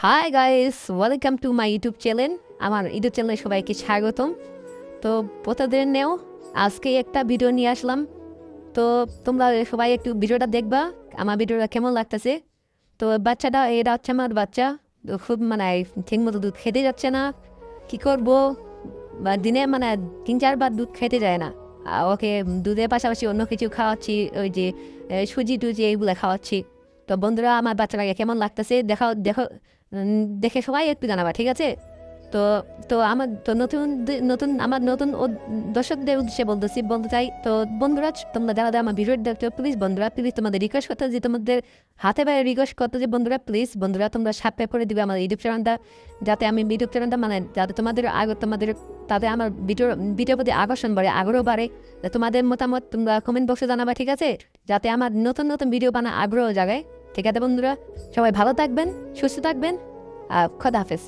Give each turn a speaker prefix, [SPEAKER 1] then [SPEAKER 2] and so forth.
[SPEAKER 1] Hi guys, welcome to my YouTube channel. আমার YouTube চ্যানেলে সবাইকে স্বাগতম। তো প্রতিদিনেও আজকে একটা ভিডিও নিয়ে আসলাম। তো তোমরা সবাই একটু ভিডিওটা দেখবা, আমার ভিডিওটা কেমন লাগতেছে। তো বাচ্চাটা, এটা হচ্ছে আমার বাচ্চা। তো খুব ঠিক মতো দুধ খেতে যাচ্ছে না, কি করব। বা দিনে 3-4 বার দুধ খেতে যায় না। ওকে দুধের পাশাপাশি অন্য কিছু খাওয়াচ্ছি, ওই যে সুজি টুজি এইগুলো খাওয়াচ্ছি। তো বন্ধুরা, আমার বাচ্চাটাকে কেমন লাগতেছে দেখাও দেখো, দেখে সবাই একটু জানাবা, ঠিক আছে? তো তো আমার তো নতুন আমার নতুন দর্শকদের উদ্দেশ্যে বলতে চাই। তো বন্ধুরা, তোমরা যারা যারা আমার ভিডিও দেখছো, প্লিজ বন্ধুরা, প্লিজ তোমাদের রিকোয়েস্ট করতে, যে তোমাদের হাতে পায়ে রিকোয়েস্ট করতে, যে বন্ধুরা প্লিজ বন্ধুরা তোমরা সাবস্ক্রাইব করে দিবে আমার ইউটিউব চ্যানেলটা, যাতে আমি ইউটিউব চ্যানেলটা যাতে তোমাদের তাতে আমার ভিডিওর প্রতি আকর্ষণ বাড়ে, আগ্রহ বাড়ে। তোমাদের মতামত তোমরা কমেন্ট বক্সে জানাবা, ঠিক আছে? যাতে আমার নতুন নতুন ভিডিও বানা আগ্রহ জাগায়। ঠিক আছে বন্ধুরা, সবাই ভালো থাকবেন, সুস্থ থাকবেন, খোদা হাফেজ।